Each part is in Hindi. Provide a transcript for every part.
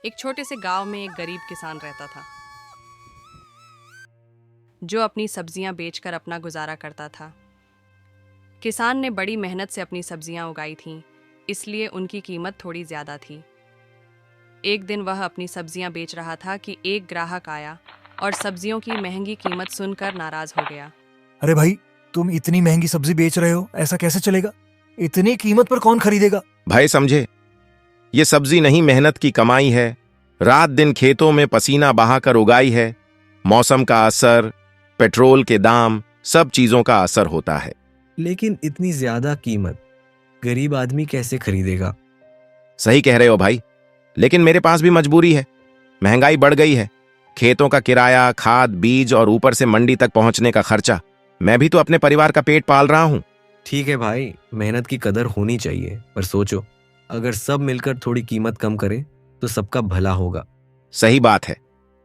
एक छोटे से गांव में एक गरीब किसान रहता था जो अपनी सब्जियां बेचकर अपना गुजारा करता था। किसान ने बड़ी मेहनत से अपनी सब्जियां उगाई थीं, इसलिए उनकी कीमत थोड़ी ज्यादा थी। एक दिन वह अपनी सब्जियां बेच रहा था कि एक ग्राहक आया और सब्जियों की महंगी कीमत सुनकर नाराज हो गया। अरे भाई, तुम इतनी महंगी सब्जी बेच रहे हो, ऐसा कैसे चलेगा? इतनी कीमत पर कौन खरीदेगा? भाई समझे, ये सब्जी नहीं मेहनत की कमाई है। रात दिन खेतों में पसीना बहाकर उगाई है। मौसम का असर, पेट्रोल के दाम, सब चीजों का असर होता है। लेकिन इतनी ज्यादा कीमत गरीब आदमी कैसे खरीदेगा? सही कह रहे हो भाई, लेकिन मेरे पास भी मजबूरी है। महंगाई बढ़ गई है। खेतों का किराया, खाद, बीज और ऊपर से मंडी तक पहुंचने का खर्चा। मैं भी तो अपने परिवार का पेट पाल रहा हूं। ठीक है भाई, मेहनत की कदर होनी चाहिए, पर सोचो, अगर सब मिलकर थोड़ी कीमत कम करें तो सबका भला होगा। सही बात है।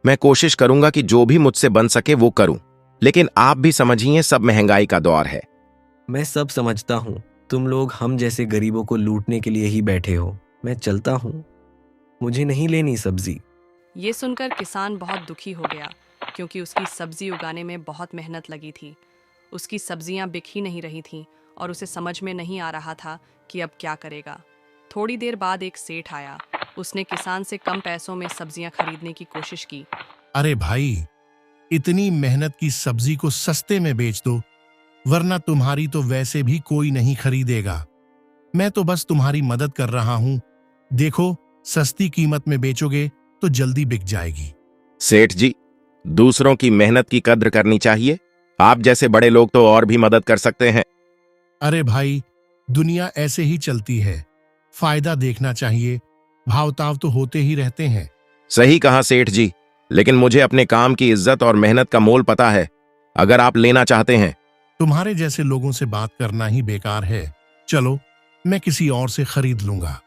मैं कोशिश करूंगा कि जो भी मुझसे बन सके वो करूं, लेकिन आप भी समझिए, सब महंगाई का दौर है। मैं सब समझता हूँ, तुम लोग हम जैसे गरीबों को लूटने के लिए ही बैठे हो। मैं चलता हूँ, मुझे नहीं लेनी सब्जी। ये सुनकर किसान बहुत दुखी हो गया, क्योंकि उसकी सब्जी उगाने में बहुत मेहनत लगी थी। उसकी सब्जियां बिक ही नहीं रही थीं और उसे समझ में नहीं आ रहा था कि अब क्या करेगा। थोड़ी देर बाद एक सेठ आया। उसने किसान से कम पैसों में सब्जियां खरीदने की कोशिश की। अरे भाई, इतनी मेहनत की सब्जी को सस्ते में बेच दो, वरना तुम्हारी तो वैसे भी कोई नहीं खरीदेगा। मैं तो बस तुम्हारी मदद कर रहा हूं। देखो, सस्ती कीमत में बेचोगे तो जल्दी बिक जाएगी। सेठ जी, दूसरों की मेहनत की कद्र करनी चाहिए। आप जैसे बड़े लोग तो और भी मदद कर सकते हैं। अरे भाई, दुनिया ऐसे ही चलती है। फायदा देखना चाहिए, भाव-ताव तो होते ही रहते हैं। सही कहा सेठ जी, लेकिन मुझे अपने काम की इज्जत और मेहनत का मोल पता है। अगर आप लेना चाहते हैं। तुम्हारे जैसे लोगों से बात करना ही बेकार है। चलो, मैं किसी और से खरीद लूंगा।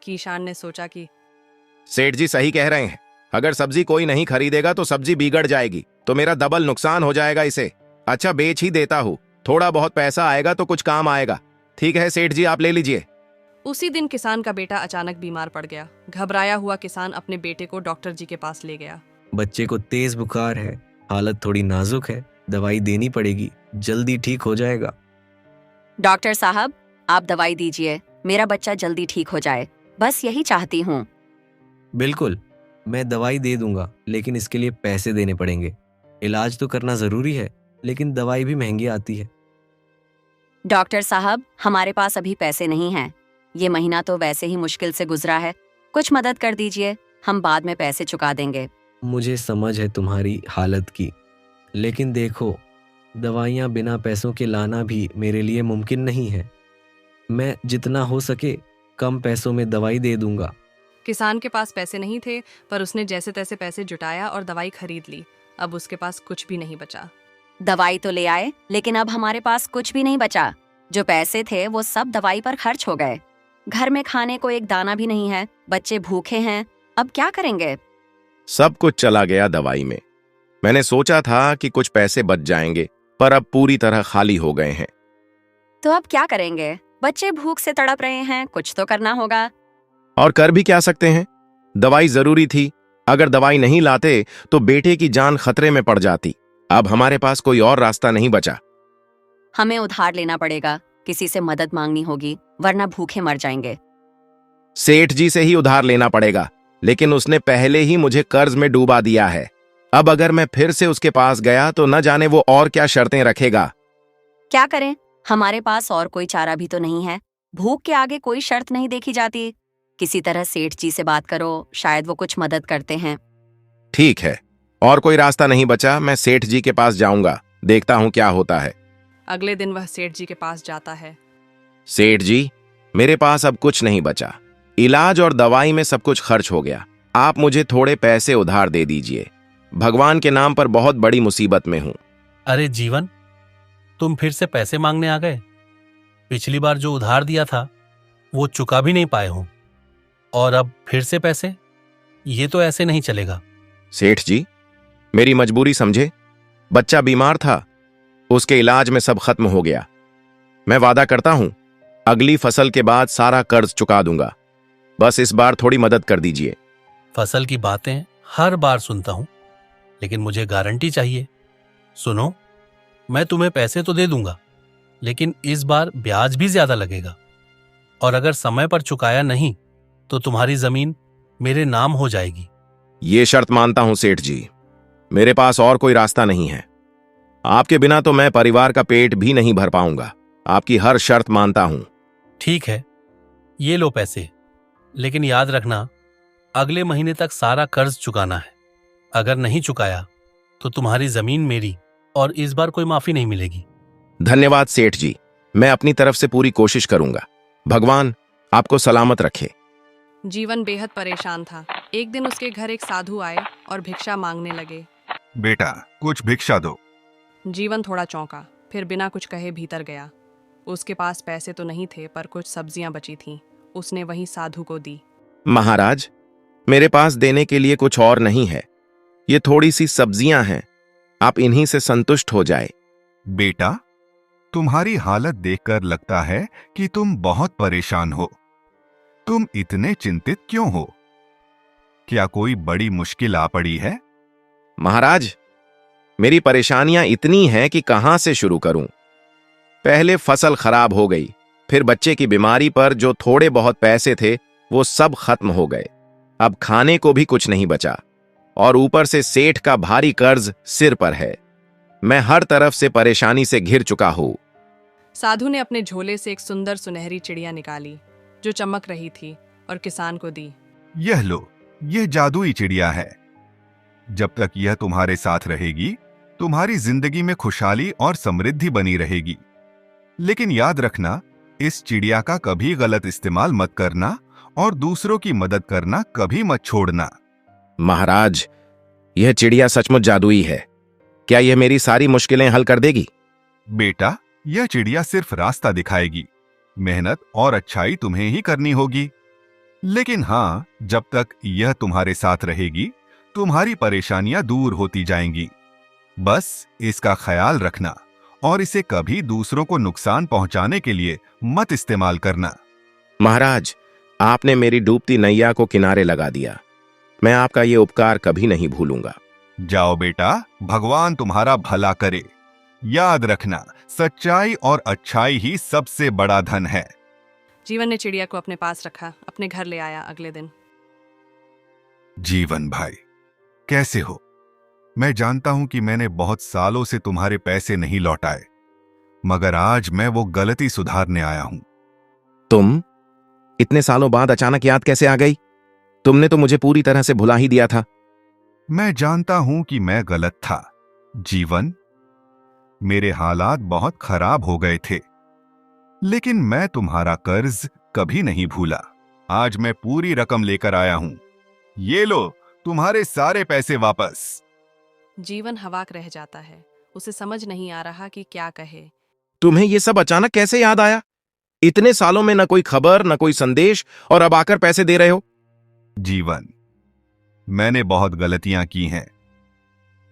किसान ने सोचा कि सेठ जी सही कह रहे हैं। अगर सब्जी कोई नहीं खरीदेगा तो सब्जी बिगड़ जाएगी, तो मेरा डबल नुकसान हो जाएगा। इसे अच्छा बेच ही देता हूँ, थोड़ा बहुत पैसा आएगा तो कुछ काम आएगा। ठीक है सेठ जी, आप ले लीजिए। उसी दिन किसान का बेटा अचानक बीमार पड़ गया। घबराया हुआ किसान अपने बेटे को डॉक्टर जी के पास ले गया। बच्चे को तेज बुखार है, हालत थोड़ी नाजुक है, दवाई देनी पड़ेगी, जल्दी ठीक हो जाएगा। डॉक्टर साहब, आप दवाई दीजिए, मेरा बच्चा जल्दी ठीक हो जाए, बस यही चाहती हूँ। बिल्कुल, मैं दवाई दे दूंगा, लेकिन इसके लिए पैसे देने पड़ेंगे। इलाज तो करना जरूरी है, लेकिन दवाई भी महंगी आती है। डॉक्टर साहब, हमारे पास अभी पैसे नहीं हैं। ये महीना तो वैसे ही मुश्किल से गुजरा है, कुछ मदद कर दीजिए, हम बाद में पैसे चुका देंगे। मुझे समझ है तुम्हारी हालत की, लेकिन देखो, दवाइयाँ बिना पैसों के लाना भी मेरे लिए मुमकिन नहीं है। मैं जितना हो सके कम पैसों में दवाई दे दूंगा। किसान के पास पैसे नहीं थे, पर उसने जैसे तैसे पैसे जुटाया और दवाई खरीद ली। अब उसके पास कुछ भी नहीं बचा। दवाई तो ले आए, लेकिन अब हमारे पास कुछ भी नहीं बचा। जो पैसे थे वो सब दवाई पर खर्च हो गए। घर में खाने को एक दाना भी नहीं है, बच्चे भूखे हैं, अब क्या करेंगे? सब कुछ चला गया दवाई में। मैंने सोचा था कि कुछ पैसे बच जाएंगे, पर अब पूरी तरह खाली हो गए हैं। तो अब क्या करेंगे? बच्चे भूख से तड़प रहे हैं, कुछ तो करना होगा। और कर भी क्या सकते हैं? दवाई जरूरी थी। अगर दवाई नहीं लाते तो बेटे की जान खतरे में पड़ जाती। अब हमारे पास कोई और रास्ता नहीं बचा। हमें उधार लेना पड़ेगा, किसी से मदद मांगनी होगी, वरना भूखे मर जाएंगे। सेठ जी से ही उधार लेना पड़ेगा, लेकिन उसने पहले ही मुझे कर्ज में डूबा दिया है। अब अगर मैं फिर से उसके पास गया तो न जाने वो और क्या शर्तें रखेगा। क्या करें? हमारे पास और कोई चारा भी तो नहीं है। भूख के आगे कोई शर्त नहीं देखी जाती। किसी तरह सेठ जी से बात करो, शायद वो कुछ मदद करते हैं। ठीक है, और कोई रास्ता नहीं बचा। मैं सेठ जी के पास जाऊंगा, देखता हूं क्या होता है। अगले दिन वह सेठ जी के पास जाता है। सेठ जी, मेरे पास अब कुछ नहीं बचा। इलाज और दवाई में सब कुछ खर्च हो गया। आप मुझे थोड़े पैसे उधार दे दीजिए। भगवान के नाम पर बहुत बड़ी मुसीबत में हूं। अरे जीवन, तुम फिर से पैसे मांगने आ गए? पिछली बार जो उधार दिया था वो चुका भी नहीं पाए हो, और अब फिर से पैसे? ये तो ऐसे नहीं चलेगा। सेठ जी, मेरी मजबूरी समझे। बच्चा बीमार था, उसके इलाज में सब खत्म हो गया। मैं वादा करता हूं, अगली फसल के बाद सारा कर्ज चुका दूंगा। बस इस बार थोड़ी मदद कर दीजिए। फसल की बातें हर बार सुनता हूं, लेकिन मुझे गारंटी चाहिए। सुनो, मैं तुम्हें पैसे तो दे दूंगा, लेकिन इस बार ब्याज भी ज्यादा लगेगा, और अगर समय पर चुकाया नहीं तो तुम्हारी जमीन मेरे नाम हो जाएगी। ये शर्त मानता हूं सेठ जी, मेरे पास और कोई रास्ता नहीं है। आपके बिना तो मैं परिवार का पेट भी नहीं भर पाऊंगा। आपकी हर शर्त मानता हूं। ठीक है, ये लो पैसे, लेकिन याद रखना अगले महीने तक सारा कर्ज चुकाना है। अगर नहीं चुकाया तो तुम्हारी जमीन मेरी, और इस बार कोई माफी नहीं मिलेगी। धन्यवाद सेठ जी, मैं अपनी तरफ से पूरी कोशिश करूंगा। भगवान आपको सलामत रखे। जीवन बेहद परेशान था। एक दिन उसके घर एक साधु आए और भिक्षा मांगने लगे। बेटा, कुछ भिक्षा दो। जीवन थोड़ा चौंका, फिर बिना कुछ कहे भीतर गया। उसके पास पैसे तो नहीं थे, पर कुछ सब्जियां बची थीं। उसने वहीं साधु को दी। महाराज, मेरे पास देने के लिए कुछ और नहीं है। ये थोड़ी सी सब्जियां हैं, आप इन्हीं से संतुष्ट हो जाए। बेटा, तुम्हारी हालत देखकर लगता है कि तुम बहुत परेशान हो। तुम इतने चिंतित क्यों हो? क्या कोई बड़ी मुश्किल आ पड़ी है? महाराज, मेरी परेशानियां इतनी हैं कि कहां से शुरू करूं। पहले फसल खराब हो गई, फिर बच्चे की बीमारी पर जो थोड़े बहुत पैसे थे वो सब खत्म हो गए। अब खाने को भी कुछ नहीं बचा, और ऊपर से सेठ का भारी कर्ज सिर पर है। मैं हर तरफ से परेशानी से घिर चुका हूं। साधु ने अपने झोले से एक सुंदर सुनहरी चिड़िया निकाली जो चमक रही थी और किसान को दी। यह लो, यह जादुई चिड़िया है। जब तक यह तुम्हारे साथ रहेगी, तुम्हारी जिंदगी में खुशहाली और समृद्धि बनी रहेगी। लेकिन याद रखना, इस चिड़िया का कभी गलत इस्तेमाल मत करना, और दूसरों की मदद करना कभी मत छोड़ना। महाराज, यह चिड़िया सचमुच जादुई है। क्या यह मेरी सारी मुश्किलें हल कर देगी? बेटा, यह चिड़िया सिर्फ रास्ता दिखाएगी। मेहनत और अच्छाई तुम्हें ही करनी होगी। लेकिन हाँ, जब तक यह तुम्हारे साथ रहेगी, तुम्हारी परेशानियां दूर होती जाएंगी। बस इसका ख्याल रखना, और इसे कभी दूसरों को नुकसान पहुंचाने के लिए मत इस्तेमाल करना। महाराज, आपने मेरी डूबती नैया को किनारे लगा दिया। मैं आपका ये उपकार कभी नहीं भूलूंगा। जाओ बेटा, भगवान तुम्हारा भला करे। याद रखना, सच्चाई और अच्छाई ही सबसे बड़ा धन है। जीवन ने चिड़िया को अपने पास रखा, अपने घर ले आया। अगले दिन जीवन भाई, कैसे हो? मैं जानता हूं कि मैंने बहुत सालों से तुम्हारे पैसे नहीं लौटाए, मगर आज मैं वो गलती सुधारने आया हूं। तुम इतने सालों बाद अचानक याद कैसे आ गई? तुमने तो मुझे पूरी तरह से भुला ही दिया था। मैं जानता हूं कि मैं गलत था जीवन। मेरे हालात बहुत खराब हो गए थे, लेकिन मैं तुम्हारा कर्ज कभी नहीं भूला। आज मैं पूरी रकम लेकर आया हूं। ये लो, तुम्हारे सारे पैसे वापस। जीवन हवाक रह जाता है। उसे समझ नहीं आ रहा कि क्या कहे। तुम्हें ये सब अचानक कैसे याद आया? इतने सालों में न कोई खबर, न कोई संदेश, और अब आकर पैसे दे रहे हो। जीवन, मैंने बहुत गलतियां की हैं,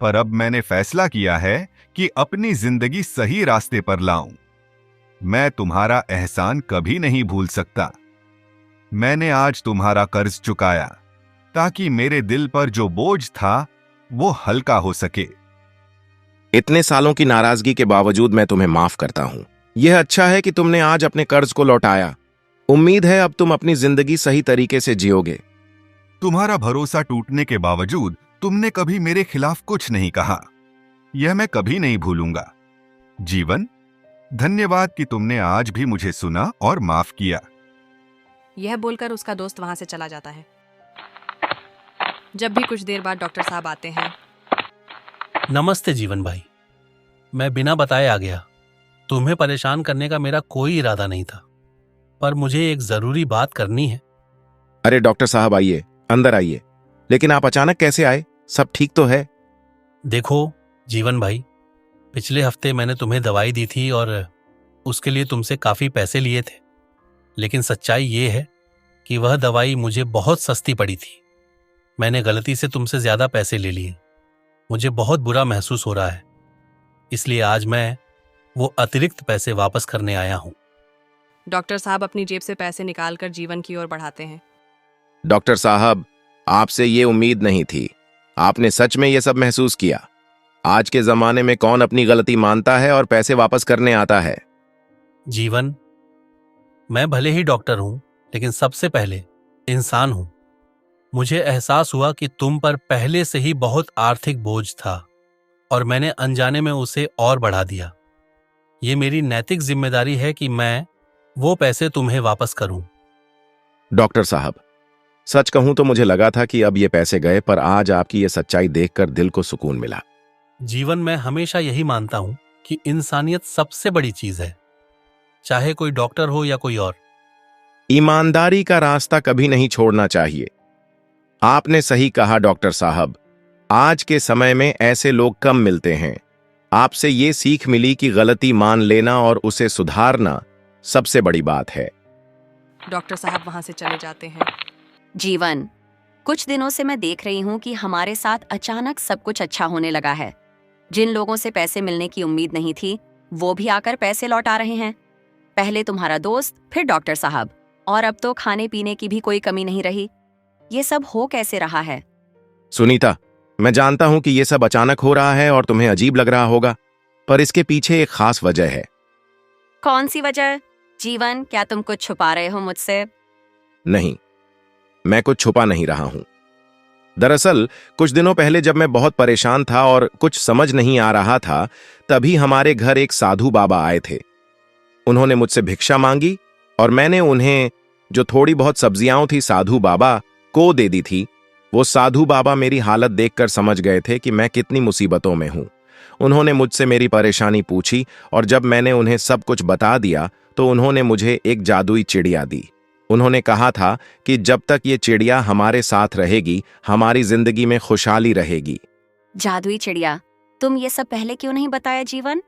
पर अब मैंने फैसला किया है कि अपनी जिंदगी सही रास्ते पर लाऊं। मैं तुम्हारा एहसान कभी नहीं भूल सकता। मैंने आज तुम्हारा कर्ज चुकाया ताकि मेरे दिल पर जो बोझ था वो हल्का हो सके। इतने सालों की नाराजगी के बावजूद मैं तुम्हें माफ करता हूं। यह अच्छा है कि तुमने आज अपने कर्ज को लौटाया। उम्मीद है अब तुम अपनी जिंदगी सही तरीके से जियोगे। तुम्हारा भरोसा टूटने के बावजूद तुमने कभी मेरे खिलाफ कुछ नहीं कहा। यह मैं कभी नहीं भूलूंगा। जीवन, धन्यवाद कि तुमने आज भी मुझे सुना और माफ किया। यह बोलकर उसका दोस्त वहां से चला जाता है। जब भी कुछ देर बाद डॉक्टर साहब आते हैं। नमस्ते जीवन भाई, मैं बिना बताए आ गया। तुम्हें परेशान करने का मेरा कोई इरादा नहीं था, पर मुझे एक जरूरी बात करनी है। अरे डॉक्टर साहब, आइए, अंदर आइए। लेकिन आप अचानक कैसे आए? सब ठीक तो है? देखो जीवन भाई, पिछले हफ्ते मैंने तुम्हें दवाई दी थी और उसके लिए तुमसे काफी पैसे लिए थे, लेकिन सच्चाई ये है कि वह दवाई मुझे बहुत सस्ती पड़ी थी। मैंने गलती से तुमसे ज्यादा पैसे ले लिए। मुझे बहुत बुरा महसूस हो रहा है, इसलिए आज मैं वो अतिरिक्त पैसे वापस करने आया हूं। डॉक्टर साहब अपनी जेब से पैसे निकालकर जीवन की ओर बढ़ाते हैं। डॉक्टर साहब, आपसे ये उम्मीद नहीं थी। आपने सच में ये सब महसूस किया। आज के जमाने में कौन अपनी गलती मानता है और पैसे वापस करने आता है? जीवन, मैं भले ही डॉक्टर हूं, लेकिन सबसे पहले इंसान हूं। मुझे एहसास हुआ कि तुम पर पहले से ही बहुत आर्थिक बोझ था और मैंने अनजाने में उसे और बढ़ा दिया। ये मेरी नैतिक जिम्मेदारी है कि मैं वो पैसे तुम्हें वापस करूं। डॉक्टर साहब, सच कहूं तो मुझे लगा था कि अब ये पैसे गए, पर आज आपकी ये सच्चाई देखकर दिल को सुकून मिला। जीवन, मैं हमेशा यही मानता हूं कि इंसानियत सबसे बड़ी चीज है, चाहे कोई डॉक्टर हो या कोई और। ईमानदारी का रास्ता कभी नहीं छोड़ना चाहिए। आपने सही कहा डॉक्टर साहब। आज के समय में ऐसे लोग कम मिलते हैं। आपसे ये सीख मिली कि गलती मान लेना और उसे सुधारना सबसे बड़ी बात है। डॉक्टर साहब वहां से चले जाते हैं। जीवन, कुछ दिनों से मैं देख रही हूँ कि हमारे साथ अचानक सब कुछ अच्छा होने लगा है। जिन लोगों से पैसे मिलने की उम्मीद नहीं थी, वो भी आकर पैसे लौटा रहे हैं। पहले तुम्हारा दोस्त, फिर डॉक्टर साहब, और अब तो खाने पीने की भी कोई कमी नहीं रही। ये सब हो कैसे रहा है? सुनीता, मैं जानता हूं कि ये सब अचानक हो रहा है और तुम्हें अजीब लग रहा होगा, पर इसके पीछे एक खास वजह है। कौन सी वजह? जीवन, क्या तुम कुछ छुपा रहे हो मुझसे? नहीं, मैं कुछ छुपा नहीं रहा हूं। दरअसल कुछ दिनों पहले जब मैं बहुत परेशान था और कुछ समझ नहीं आ रहा था, तभी हमारे घर एक साधु बाबा आए थे। उन्होंने मुझसे भिक्षा मांगी और मैंने उन्हें जो थोड़ी बहुत सब्जियां थी साधु बाबा को दे दी थी। वो साधु बाबा मेरी हालत देखकर समझ गए थे कि मैं कितनी मुसीबतों में हूं। उन्होंने मुझसे मेरी परेशानी पूछी और जब मैंने उन्हें सब कुछ बता दिया तो उन्होंने मुझे एक जादुई चिड़िया दी। उन्होंने कहा था कि जब तक ये चिड़िया हमारे साथ रहेगी, हमारी जिंदगी में खुशहाली रहेगी। जादुई चिड़िया? तुम ये सब पहले क्यों नहीं बताया जीवन?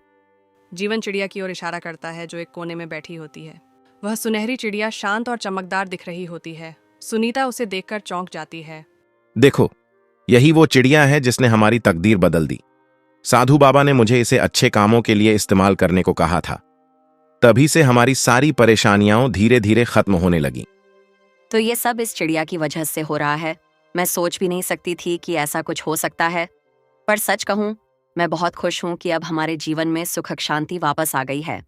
जीवन चिड़िया की ओर इशारा करता है जो एक कोने में बैठी होती है। वह सुनहरी चिड़िया शांत और चमकदार दिख रही होती है। सुनीता उसे देखकर चौंक जाती है। देखो, यही वो चिड़िया है जिसने हमारी तकदीर बदल दी। साधु बाबा ने मुझे इसे अच्छे कामों के लिए इस्तेमाल करने को कहा था। तभी से हमारी सारी परेशानियां धीरे धीरे खत्म होने लगी। तो ये सब इस चिड़िया की वजह से हो रहा है। मैं सोच भी नहीं सकती थी कि ऐसा कुछ हो सकता है। पर सच कहूं, मैं बहुत खुश हूं कि अब हमारे जीवन में सुख शांति वापस आ गई है।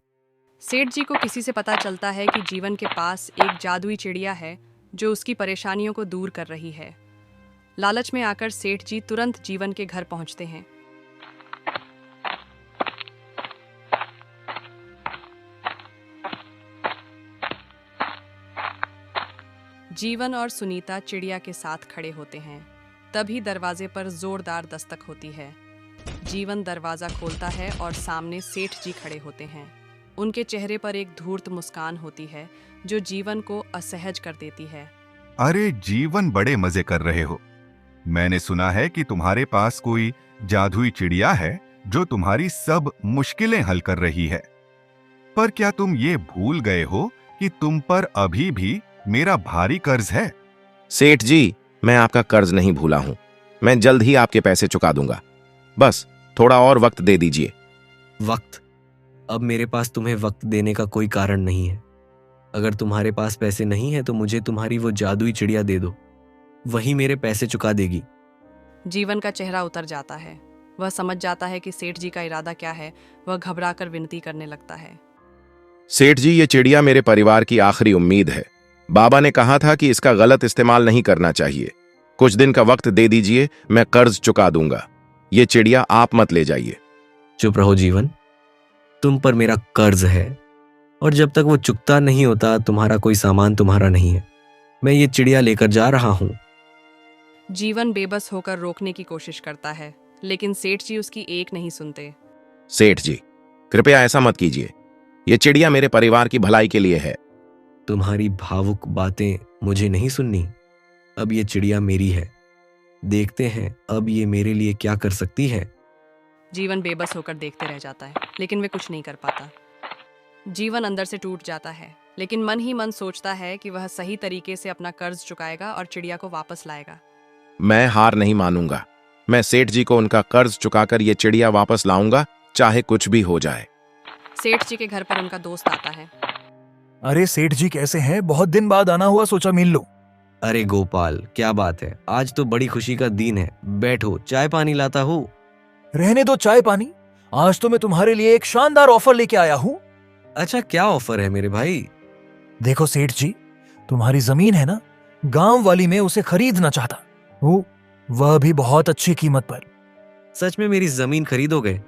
सेठ जी को किसी से पता चलता है कि जीवन के पास एक जादुई चिड़िया है जो उसकी परेशानियों को दूर कर रही है। लालच में आकर सेठ जी तुरंत जीवन के घर पहुंचते हैं। जीवन और सुनीता चिड़िया के साथ खड़े होते हैं। तभी दरवाजे पर जोरदार दस्तक होती है। जीवन दरवाजा खोलता है और सामने सेठ जी खड़े होते हैं। उनके चेहरे पर एक धूर्त मुस्कान होती है जो जीवन को असहज कर देती है। अरे जीवन, बड़े मजे कर रहे हो। मैंने सुना है कि तुम्हारे पास कोई जादुई चिड़िया है जो तुम्हारी सब मुश्किलें हल कर रही है। पर क्या तुम ये भूल गए हो कि तुम पर अभी भी मेरा भारी कर्ज है? सेठ जी, मैं आपका कर्ज नहीं भूला हूं। मैं जल्द ही आपके पैसे चुका दूंगा। बस थोड़ा और वक्त दे दीजिए। वक्त? अब मेरे पास तुम्हें वक्त देने का कोई कारण नहीं है। अगर तुम्हारे पास पैसे नहीं है तो मुझे तुम्हारी वो जादुई चिड़िया दे दो, वही मेरे पैसे चुका देगी। जीवन का चेहरा उतर जाता है। वह समझ जाता है कि सेठ जी का इरादा क्या है। वह घबराकर विनती करने लगता है। सेठ जी, ये चिड़िया मेरे परिवार की आखिरी उम्मीद है। बाबा ने कहा था कि इसका गलत इस्तेमाल नहीं करना चाहिए। कुछ दिन का वक्त दे दीजिए, मैं कर्ज चुका दूंगा। ये चिड़िया आप मत ले जाइए। चुप रहो जीवन, तुम पर मेरा कर्ज है और जब तक वो चुकता नहीं होता तुम्हारा कोई सामान तुम्हारा नहीं है। मैं ये चिड़िया लेकर जा रहा हूं। जीवन बेबस होकर रोकने की कोशिश करता है, लेकिन सेठ जी उसकी एक नहीं सुनते। सेठ जी, कृपया ऐसा मत कीजिए। ये चिड़िया मेरे परिवार की भलाई के लिए है। तुम्हारी भावुक बातें मुझे नहीं सुननी। अब ये चिड़िया मेरी है। देखते हैं अब ये मेरे लिए क्या कर सकती है। जीवन बेबस होकर देखते रह जाता है, लेकिन वे कुछ नहीं कर पाता। जीवन अंदर से टूट जाता है, लेकिन मन ही मन सोचता है कि वह सही तरीके से अपना कर्ज चुकाएगा और चिड़िया को वापस लाएगा। मैं हार नहीं मानूंगा। मैं सेठ जी को उनका कर्ज चुकाकर ये चिड़िया वापस लाऊंगा, चाहे कुछ भी हो जाए। सेठ जी के घर पर उनका दोस्त आता है। अरे सेठ जी कैसे हैं? बहुत दिन बाद आना हुआ, सोचा मिल लो। अरे गोपाल, क्या बात है, आज तो बड़ी खुशी का दिन है। बैठो, चाय पानी लाता हूँ। रहने दो चाय पानी, आज तो मैं तुम्हारे लिए एक शानदार ऑफर लेके आया हूँ। अच्छा, क्या ऑफर है मेरे भाई? देखो सेठ जी, तुम्हारी जमीन है ना, गांव वाली में उसे खरीदना चाहता हूँ, वह भी बहुत अच्छी कीमत पर। सच में मेरी जमीन खरीदोगे?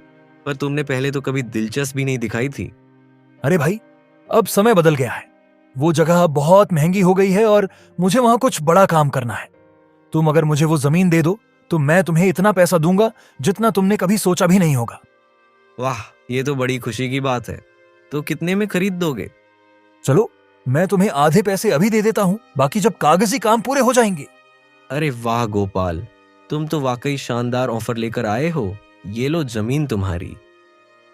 पर तुमने पहले तो कभी दिलचस्पी नहीं दिखाई थी। अरे भाई, अब समय बदल गया है, वो जगह अब बहुत महंगी हो गई है और मुझे वहां कुछ बड़ा काम करना है। तुम अगर मुझे वो जमीन दे दो तो मैं तुम्हें इतना पैसा दूंगा जितना तुमने कभी सोचा भी नहीं होगा। वाह, ये तो बड़ी खुशी की बात है। तो कितने में खरीद दोगे? चलो, मैं तुम्हें आधे पैसे अभी दे देता हूँ, बाकी जब कागजी काम पूरे हो जाएंगे। अरे वाह गोपाल, तुम तो वाकई शानदार ऑफर लेकर आए हो। ये लो जमीन तुम्हारी।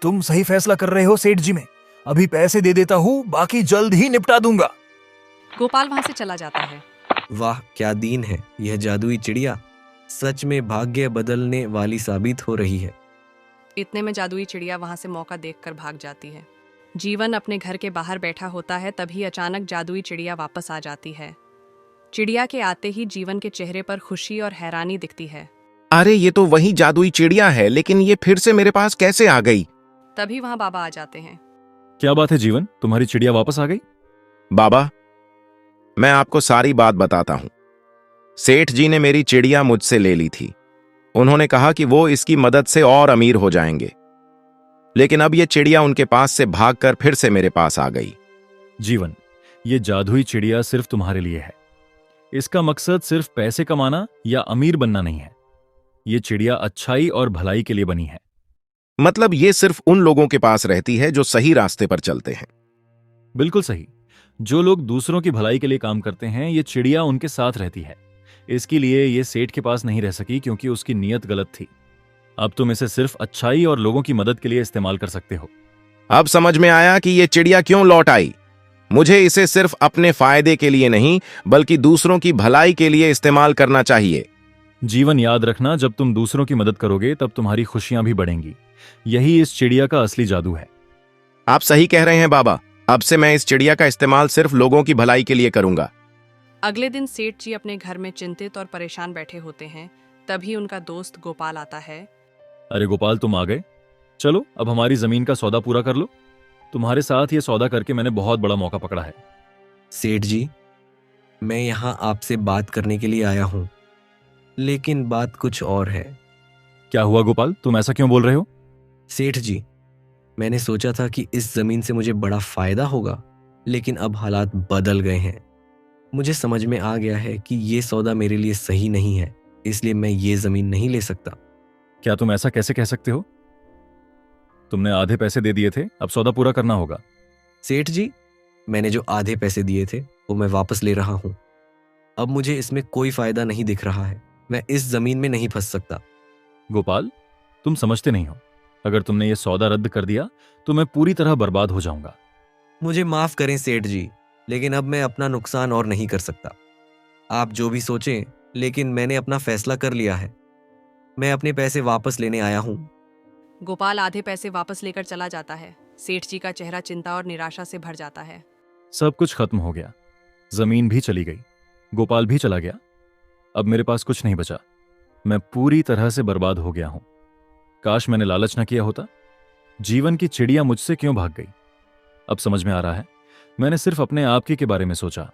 तुम सही फैसला कर रहे हो सेठ जी, मैं अभी पैसे दे देता हूँ, बाकी जल्द ही निपटा दूंगा। गोपाल वहां से चला जाता है। वाह, क्या दिन है यह जादुई चिड़िया, सच में भाग्य बदलने वाली साबित हो रही है। इतने में जादुई चिड़िया वहां से मौका देखकर भाग जाती है। जीवन अपने घर के बाहर बैठा होता है, तभी अचानक जादुई चिड़िया वापस आ जाती है। चिड़िया के आते ही जीवन के चेहरे पर खुशी और हैरानी दिखती है। अरे ये तो वही जादुई चिड़िया है, लेकिन ये फिर से मेरे पास कैसे आ गई? तभी वहां बाबा आ जाते हैं। क्या बात है जीवन, तुम्हारी चिड़िया वापस आ गई? बाबा, मैं आपको सारी बात बताता हूं। सेठ जी ने मेरी चिड़िया मुझसे ले ली थी। उन्होंने कहा कि वो इसकी मदद से और अमीर हो जाएंगे, लेकिन अब ये चिड़िया उनके पास से भागकर फिर से मेरे पास आ गई। जीवन, ये जादुई चिड़िया सिर्फ तुम्हारे लिए है। इसका मकसद सिर्फ पैसे कमाना या अमीर बनना नहीं है। ये चिड़िया अच्छाई और भलाई के लिए बनी है। मतलब ये सिर्फ उन लोगों के पास रहती है जो सही रास्ते पर चलते हैं। बिल्कुल सही। जो लोग दूसरों की भलाई के लिए काम करते हैं, ये चिड़िया उनके साथ रहती है। इसके लिए ये सेठ के पास नहीं रह सकी क्योंकि उसकी नीयत गलत थी। अब तुम इसे सिर्फ अच्छाई और लोगों की मदद के लिए इस्तेमाल कर सकते हो। अब समझ में आया कि ये चिड़िया क्यों लौट आई। मुझे इसे सिर्फ अपने फायदे के लिए नहीं, बल्कि दूसरों की भलाई के लिए इस्तेमाल करना चाहिए। जीवन, याद रखना, जब तुम दूसरों की मदद करोगे तब तुम्हारी खुशियां भी बढ़ेंगी। यही इस चिड़िया का असली जादू है। आप सही कह रहे हैं बाबा। अब से मैं इस चिड़िया का इस्तेमाल सिर्फ लोगों की भलाई के लिए करूंगा। अगले दिन सेठ जी अपने घर में चिंतित और परेशान बैठे होते हैं। तभी उनका दोस्त गोपाल आता है। अरे गोपाल, तुम आ गए। चलो अब हमारी जमीन का सौदा पूरा कर लो। तुम्हारे साथ ये सौदा करके मैंने बहुत बड़ा मौका पकड़ा है। सेठ जी, मैं यहाँ आपसे बात करने के लिए आया हूँ, लेकिन बात कुछ और है। क्या हुआ गोपाल, तुम ऐसा क्यों बोल रहे हो? सेठ जी, मैंने सोचा था कि इस जमीन से मुझे बड़ा फायदा होगा, लेकिन अब हालात बदल गए हैं। मुझे समझ में आ गया है कि ये सौदा मेरे लिए सही नहीं है, इसलिए मैं ये जमीन नहीं ले सकता। क्या तुम ऐसा कैसे कह सकते हो? तुमने आधे पैसे दे दिए थे, अब सौदा पूरा करना होगा। सेठ जी, मैंने जो आधे पैसे दिए थे वो मैं वापस ले रहा हूँ। अब मुझे इसमें कोई फायदा नहीं दिख रहा है। मैं इस जमीन में नहीं फंस सकता। गोपाल, तुम समझते नहीं हो। अगर तुमने ये सौदा रद्द कर दिया तो मैं पूरी तरह बर्बाद हो जाऊंगा। मुझे माफ करें सेठ जी, लेकिन अब मैं अपना नुकसान और नहीं कर सकता। आप जो भी सोचें, लेकिन मैंने अपना फैसला कर लिया है। मैं अपने पैसे वापस लेने आया हूँ। गोपाल आधे पैसे वापस लेकर चला जाता है। सेठ जी का चेहरा चिंता और निराशा से भर जाता है। सब कुछ खत्म हो गया। जमीन भी चली गई, गोपाल भी चला गया। अब मेरे पास कुछ नहीं बचा। मैं पूरी तरह से बर्बाद हो गया हूं। काश मैंने लालच न किया होता। जीवन की चिड़िया मुझसे क्यों भाग गई? अब समझ में आ रहा है। मैंने सिर्फ अपने आप के बारे में सोचा।